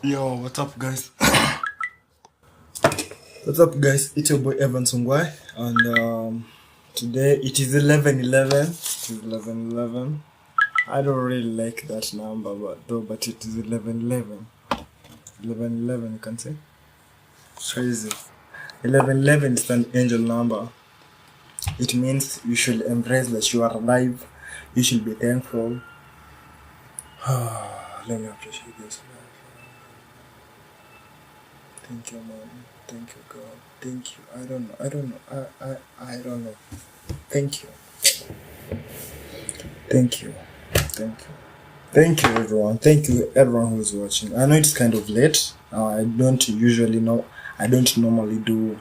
Yo, what's up, guys? What's up, guys? It's your boy Evan Sungwai, and today it is 11:11. It is 11:11. I don't really like that number, but it is 11:11. 11:11, you can say. Crazy. 11:11 is an angel number. It means you should embrace that you are alive. You should be thankful. Let me appreciate this. Thank you, Mom. Thank you, God. Thank you. I don't know. I don't know. Thank you. Thank you. Thank you. Thank you, everyone. Thank you, everyone who's watching. I know it's kind of late. I don't usually know. I don't normally do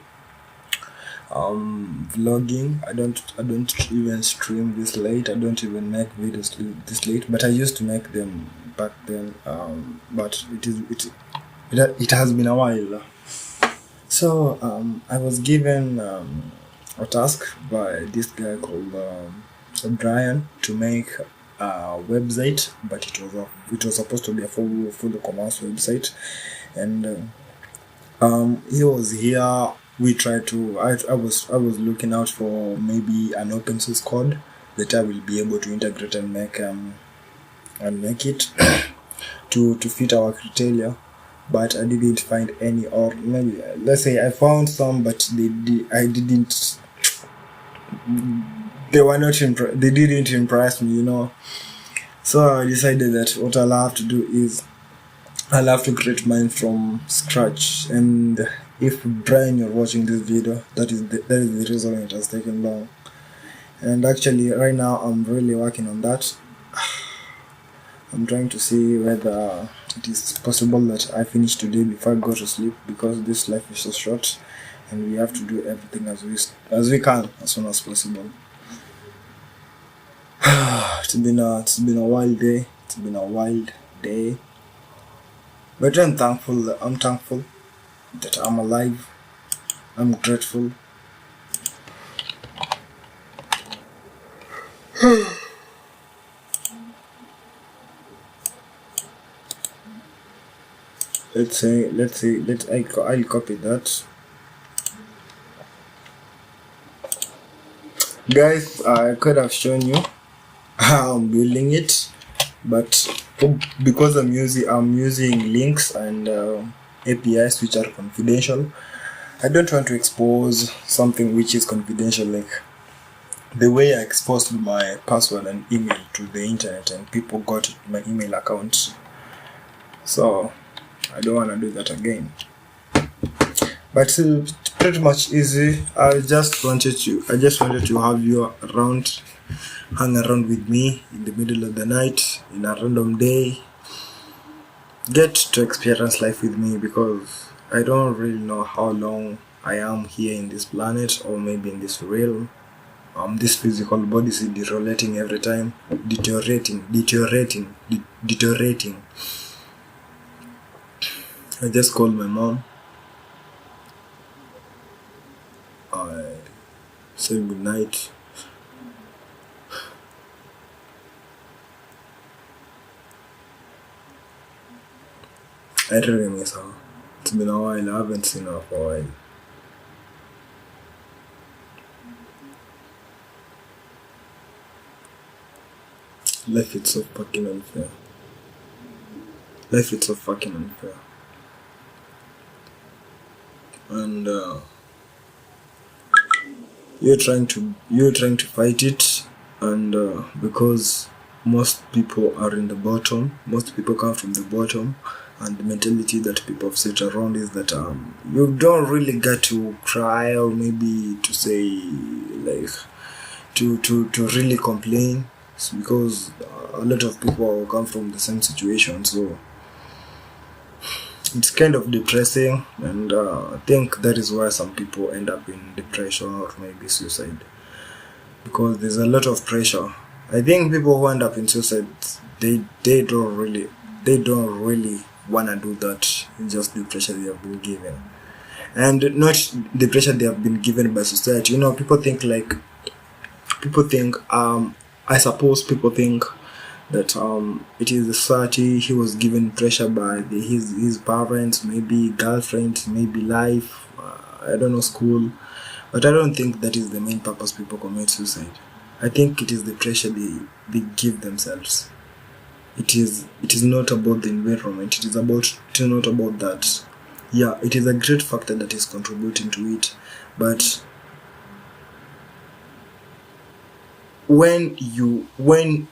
vlogging. I don't even stream this late. I don't even make videos this late. But I used to make them back then. But it has been a while. So I was given a task by this guy called Brian to make a website, but it was supposed to be a full commerce website, and he was here. We tried to. I was looking out for maybe an open source code that I will be able to integrate and make it to fit our criteria. But I didn't find any, or maybe let's say I found some, but I didn't. They were not they didn't impress me. So I decided that what I'll have to do is I'll have to create mine from scratch. And if Brian, you're watching this video, that is the reason it has taken long. And actually, right now I'm really working on that. I'm trying to see whether it is possible that I finish today before I go to sleep, because this life is so short and we have to do everything as we can as soon as possible. It's been a wild day. It's been a wild day. But I'm thankful that I'm alive. I'm grateful. I'll copy that. Guys, I could have shown you how I'm building it, but because I'm using links and APIs which are confidential, I don't want to expose something which is confidential, like the way I exposed my password and email to the internet and people got my email account. So I don't want to do that again. But it's pretty much easy. I just wanted to have you around, hang around with me in the middle of the night, in a random day. Get to experience life with me, because I don't really know how long I am here in this planet, or maybe in this realm. This physical body is deteriorating every time. Deteriorating. I just called my mom. I said good night. I really miss her. It's been a while. I haven't seen her for a while. Life is so fucking unfair. And you're trying to fight it, and because most people are in the bottom, most people come from the bottom, and the mentality that people have set around is that you don't really get to cry, or maybe to say, like, to really complain. It's because a lot of people come from the same situation, so it's kind of depressing, and I think that is why some people end up in depression or maybe suicide, because there's a lot of pressure. I think people who end up in suicide, they don't really want to do that. It's just the pressure they have been given, and not the pressure they have been given by society. People think I suppose people think that it is the society. He was given pressure by his parents, maybe girlfriend, maybe life, I don't know, school. But I don't think that is the main purpose people commit suicide. I think it is the pressure they give themselves. It is not about the environment. It is not about that. Yeah, it is a great factor that is contributing to it, but when you were in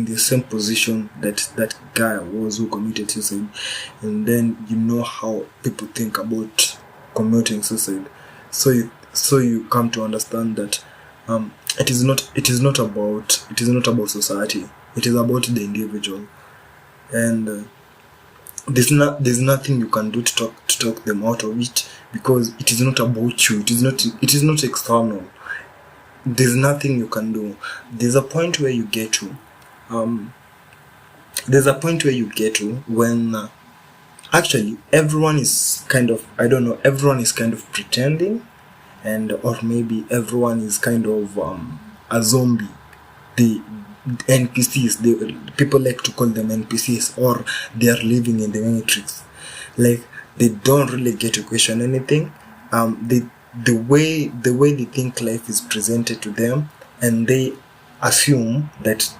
the same position that guy was who committed suicide, and then you know how people think about committing suicide, so you come to understand that it is not about society. It is about the individual, and there's nothing you can do to talk them out of it, because it is not about you. It is not external. There's nothing you can do. There's a point where you get to when actually everyone is kind of, I don't know, everyone is kind of pretending, and or maybe everyone is kind of a zombie. The NPCs, people like to call them NPCs, or they are living in the matrix. Like, they don't really get to question anything. The way they think life is presented to them, and they assume that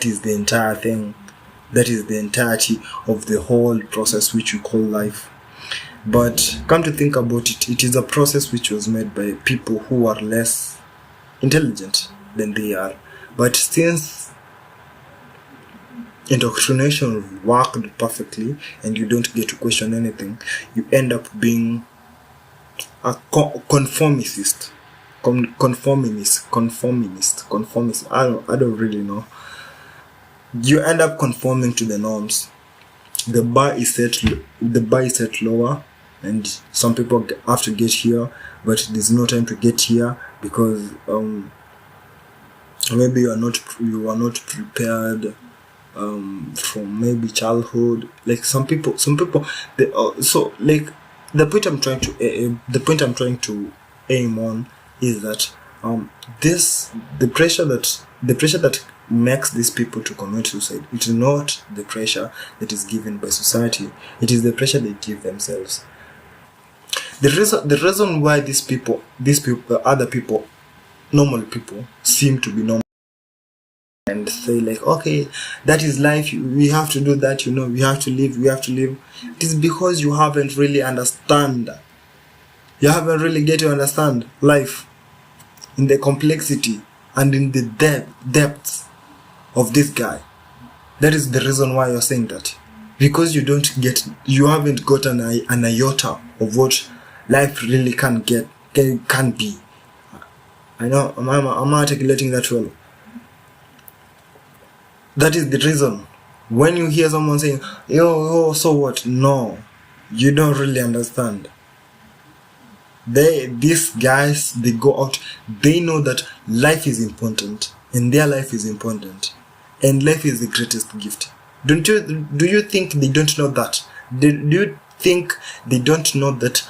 is the entire thing, that is the entirety of the whole process which we call life. But come to think about it, it is a process which was made by people who are less intelligent than they are. But since indoctrination worked perfectly and you don't get to question anything, you end up being a conformist. I don't really know. You end up conforming to the norms. The bar is set lower, and some people have to get here, but there's no time to get here, because maybe you are not prepared from maybe childhood. Like some people they, so like the point I'm trying to aim on is that the pressure that makes these people to commit suicide, it is not the pressure that is given by society. It is the pressure they give themselves. The reason why these people, other people, normal people, seem to be normal and say like, okay, that is life, we have to do that, we have to live. It is because you haven't really get to understand life in the complexity and in the depths of this guy. That is the reason why you're saying that, because you haven't got an iota of what life really can be. I know I'm articulating that well. That is the reason. When you hear someone saying, yo, so what? No, you don't really understand. These guys, they go out, they know that life is important, and their life is important, and life is the greatest gift. Do you think they don't know that? Do you think they don't know that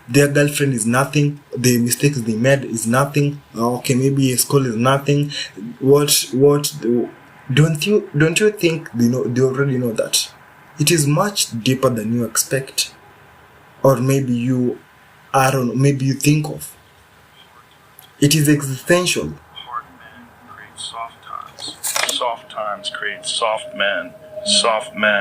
their girlfriend is nothing, the mistakes they made is nothing, okay, maybe school is nothing, don't you think they already know that? It is much deeper than you expect, or maybe maybe you think of. It is existential. Hard men create soft times. Soft times create soft men. Soft men